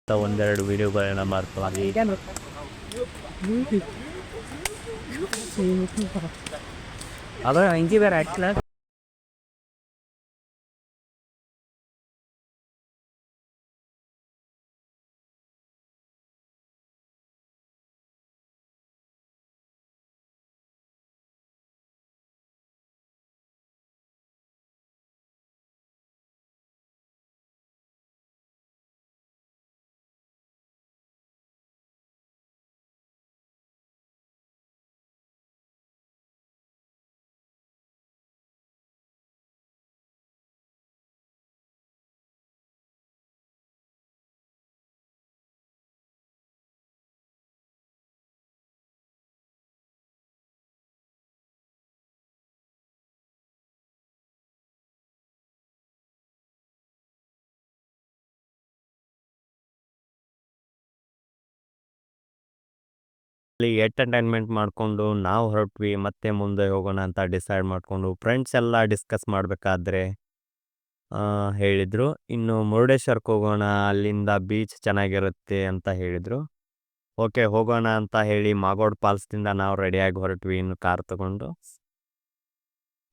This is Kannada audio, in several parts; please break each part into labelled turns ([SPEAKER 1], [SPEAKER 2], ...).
[SPEAKER 1] ಅಂತ ಒಂದೆರಡು ವಿಡಿಯೋಗಳನ್ನ ಮಾಡ್ತೀವಿ. ಅದ್ರ ಹಂಗೆ ಬೇರೆ ಆಕ್ಚುಲ ಅಲ್ಲಿ ಎಂಟರ್ಟೈನ್ಮೆಂಟ್ ಮಾಡಿಕೊಂಡು ನಾವು ಹೊರಟ್ವಿ. ಮತ್ತೆ ಮುಂದೆ ಹೋಗೋಣ ಅಂತ ಡಿಸೈಡ್ ಮಾಡಿಕೊಂಡು ಫ್ರೆಂಡ್ಸ್ ಎಲ್ಲ ಡಿಸ್ಕಸ್ ಮಾಡಬೇಕಾದ್ರೆ ಹೇಳಿದರು, ಇನ್ನು ಮುರುಡೇಶ್ವರಕ್ಕೆ ಹೋಗೋಣ, ಅಲ್ಲಿಂದ ಬೀಚ್ ಚೆನ್ನಾಗಿರುತ್ತೆ ಅಂತ ಹೇಳಿದರು. ಓಕೆ ಹೋಗೋಣ ಅಂತ ಹೇಳಿ ಮಾಗೋಡ್ ಫಾಲ್ಸ್ದಿಂದ ನಾವು ರೆಡಿಯಾಗಿ ಹೊರಟ್ವಿ ಇನ್ನು ಕಾರ್ ತಗೊಂಡು.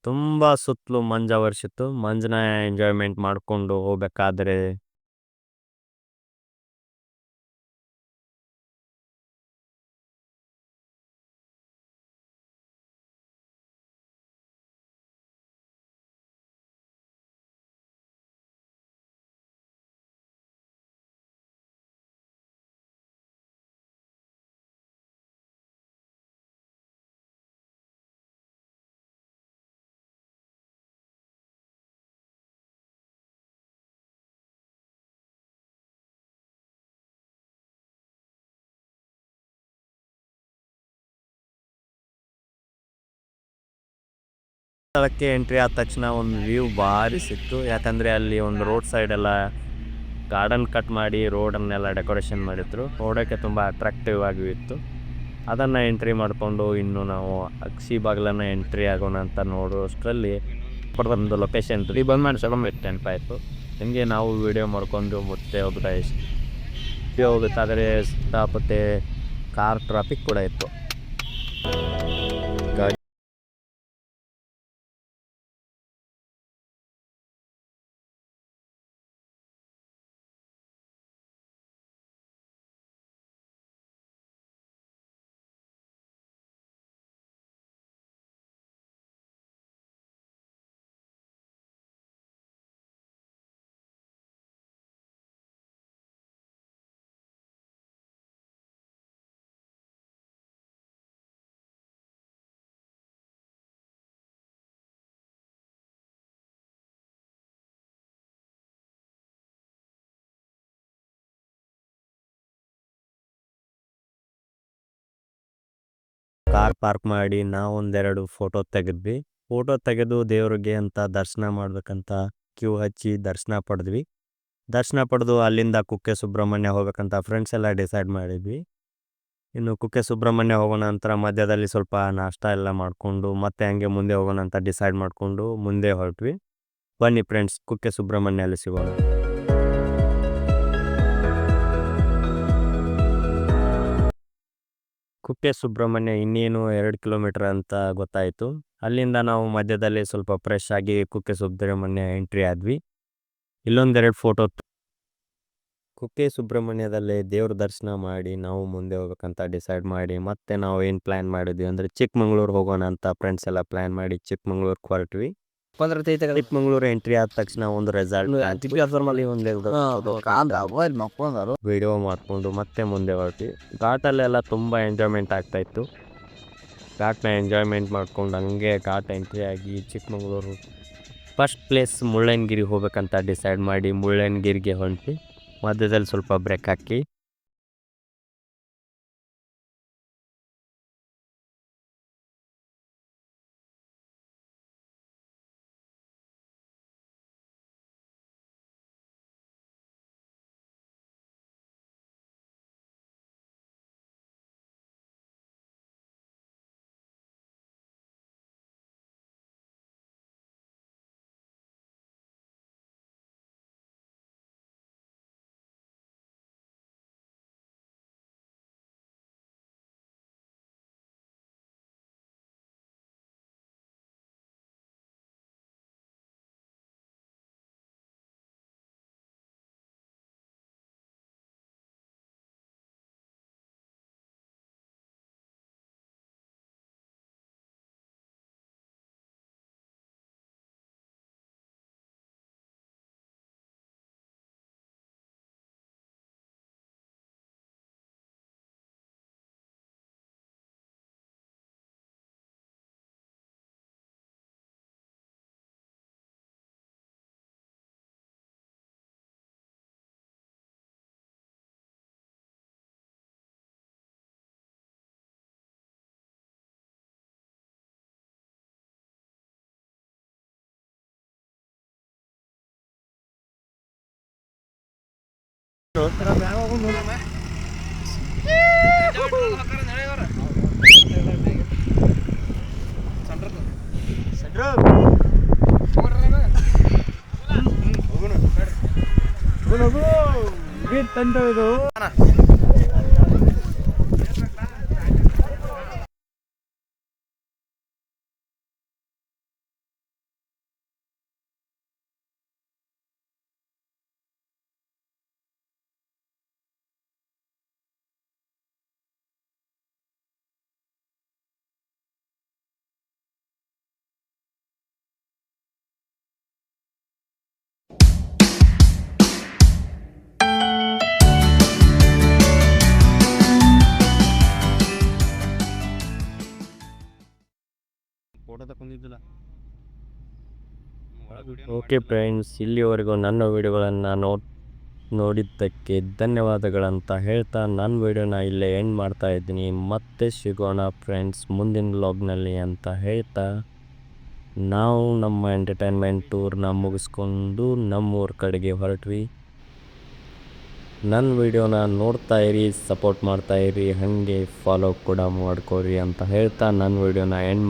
[SPEAKER 1] ತುಂಬ ಸುತ್ತಲೂ ಮಂಜು ವರ್ಷಿತ್ತು. ಮಂಜನ್ನ ಎಂಜಾಯ್ಮೆಂಟ್ ಮಾಡಿಕೊಂಡು ಹೋಗ್ಬೇಕಾದ್ರೆ ಸ್ಥಳಕ್ಕೆ ಎಂಟ್ರಿ ಆದ ತಕ್ಷಣ ಒಂದು ವ್ಯೂ ಭಾರಿ ಸಿಕ್ತು. ಯಾಕಂದರೆ ಅಲ್ಲಿ ಒಂದು ರೋಡ್ ಸೈಡ್ ಎಲ್ಲ ಗಾರ್ಡನ್ ಕಟ್ ಮಾಡಿ ರೋಡನ್ನೆಲ್ಲ ಡೆಕೋರೇಷನ್ ಮಾಡಿದ್ರು. ನೋಡೋಕ್ಕೆ ತುಂಬ ಅಟ್ರಾಕ್ಟಿವ್ ಆಗಿ ಇತ್ತು. ಅದನ್ನು ಎಂಟ್ರಿ ಮಾಡಿಕೊಂಡು ಇನ್ನು ನಾವು ಅಕ್ಷಿ ಬಾಗಿಲನ್ನು ಎಂಟ್ರಿ ಆಗೋಣ ಅಂತ ನೋಡೋಷ್ಟರಲ್ಲಿ ಒಂದು ಲೊಕೇಶನ್ ಬಂದ್ ಮಾಡಿ ನೆನಪಾಯಿತು. ನಿಮಗೆ ನಾವು ವಿಡಿಯೋ ಮಾಡ್ಕೊಂಡು ಮತ್ತೆ ಹೋಗ್ಬೇಕಾದ್ರೆ ಸಿಕ್ಕಾಪಟ್ಟೆ ಕಾರ್ ಟ್ರಾಫಿಕ್ ಕೂಡ ಇತ್ತು. ಕಾರ್ ಪಾರ್ಕ್ ಮಾಡಿ ನಾವು ಒಂದೆರಡು ಫೋಟೋ ತೆಗೆದ್ವಿ. ಫೋಟೋ ತೆಗೆದು ದೇವ್ರಿಗೆ ಅಂತ ದರ್ಶನ ಮಾಡ್ಬೇಕಂತ ಕ್ಯೂ ಹಚ್ಚಿ ದರ್ಶನ ಪಡೆದ್ವಿ. ದರ್ಶನ ಪಡೆದು ಅಲ್ಲಿಂದ ಕುಕ್ಕೆ ಸುಬ್ರಹ್ಮಣ್ಯ ಹೋಗ್ಬೇಕಂತ ಫ್ರೆಂಡ್ಸ್ ಎಲ್ಲ ಡಿಸೈಡ್ ಮಾಡಿದ್ವಿ. ಇನ್ನು ಕುಕ್ಕೆ ಸುಬ್ರಹ್ಮಣ್ಯ ಹೋಗೋಣ ನಂತರ ಮಧ್ಯದಲ್ಲಿ ಸ್ವಲ್ಪ ನಾಷ್ಟ ಎಲ್ಲ ಮಾಡಿಕೊಂಡು ಮತ್ತೆ ಹಂಗೆ ಮುಂದೆ ಹೋಗೋಣ ಅಂತ ಡಿಸೈಡ್ ಮಾಡಿಕೊಂಡು ಮುಂದೆ ಹೊರಟ್ವಿ. ಬನ್ನಿ ಫ್ರೆಂಡ್ಸ್, ಕುಕ್ಕೆ ಸುಬ್ರಹ್ಮಣ್ಯಲ್ಲಿ ಸಿಗೋಣ. ಕುಕ್ಕೆ ಸುಬ್ರಹ್ಮಣ್ಯ ಇನ್ನೇನು 2 ಕಿಲೋಮೀಟರ್ ಅಂತ ಗೊತ್ತಾಯಿತು. ಅಲ್ಲಿಂದ ನಾವು ಮಧ್ಯದಲ್ಲಿ ಸ್ವಲ್ಪ ಫ್ರೆಶ್ ಆಗಿ ಕುಕ್ಕೆ ಸುಬ್ರಹ್ಮಣ್ಯ ಎಂಟ್ರಿ ಆದ್ವಿ. ಇಲ್ಲೊಂದೆರಡು ಫೋಟೋ. ಕುಕ್ಕೆ ಸುಬ್ರಹ್ಮಣ್ಯದಲ್ಲೇ ದೇವ್ರ ದರ್ಶನ ಮಾಡಿ ನಾವು ಮುಂದೆ ಹೋಗ್ಬೇಕಂತ ಡಿಸೈಡ್ ಮಾಡಿ ಮತ್ತೆ ನಾವು ಏನು ಪ್ಲ್ಯಾನ್ ಮಾಡಿದ್ವಿ ಅಂದರೆ ಚಿಕ್ಕಮಂಗ್ಳೂರು ಹೋಗೋಣ ಅಂತ ಫ್ರೆಂಡ್ಸ್ ಎಲ್ಲ ಪ್ಲ್ಯಾನ್ ಮಾಡಿ ಚಿಕ್ಕಮಂಗ್ಳೂರಿಗೆ ಹೊರಟ್ವಿ. ಚಿಕ್ಕಮಂಗ್ಳೂರು ಎಂಟ್ರಿ ಆದ ತಕ್ಷಣ ಒಂದು ರೆಸಾರ್ಟ್ ವಿಡಿಯೋ ಮಾಡಿಕೊಂಡು ಮತ್ತೆ ಮುಂದೆ ಹೊರಟ್ವಿ. ಘಾಟಲ್ಲೆಲ್ಲ ತುಂಬ ಎಂಜಾಯ್ಮೆಂಟ್ ಆಗ್ತಾ ಇತ್ತು. ಘಾಟ್ನ ಎಂಜಾಯ್ಮೆಂಟ್ ಮಾಡ್ಕೊಂಡು ಹಂಗೆ ಘಾಟ್ ಎಂಟ್ರಿ ಆಗಿ ಚಿಕ್ಕಮಂಗ್ಳೂರು ಫಸ್ಟ್ ಪ್ಲೇಸ್ ಮುಳ್ಳಯ್ಯನಗಿರಿ ಹೋಗ್ಬೇಕಂತ ಡಿಸೈಡ್ ಮಾಡಿ ಮುಳ್ಳಯ್ಯನಗಿರಿಗೆ ಹೊಂಟ್ವಿ. ಮಧ್ಯದಲ್ಲಿ ಸ್ವಲ್ಪ ಬ್ರೇಕ್ ಹಾಕಿ ತಂದು ಓಕೆ ಫ್ರೆಂಡ್ಸ್, ಇಲ್ಲಿವರೆಗೂ ನನ್ನ ವಿಡಿಯೋಗಳನ್ನು ನೋಡಿದ್ದಕ್ಕೆ ಧನ್ಯವಾದಗಳಂತ ಹೇಳ್ತಾ ನನ್ನ ವಿಡಿಯೋನ ಇಲ್ಲೇ ಎಂಡ್ ಮಾಡ್ತಾ ಇದ್ದೀನಿ. ಮತ್ತೆ ಸಿಗೋಣ ಫ್ರೆಂಡ್ಸ್ ಮುಂದಿನ ವ್ಲಾಗ್ನಲ್ಲಿ ಅಂತ ಹೇಳ್ತಾ ನಾವು ನಮ್ಮ ಎಂಟರ್ಟೈನ್ಮೆಂಟ್ ಟೂರ್ನ ಮುಗಿಸ್ಕೊಂಡು ನಮ್ಮೂರ ಕಡೆಗೆ ಹೊರಟ್ವಿ. ನನ್ನ ವಿಡಿಯೋನ ನೋಡ್ತಾ ಇರಿ, ಸಪೋರ್ಟ್ ಮಾಡ್ತಾ ಇರಿ, ಹಾಗೆ ಫಾಲೋ ಕೂಡ ಮಾಡ್ಕೊರಿ ಅಂತ ಹೇಳ್ತಾ ನನ್ನ ವಿಡಿಯೋನ ಎಂಡ್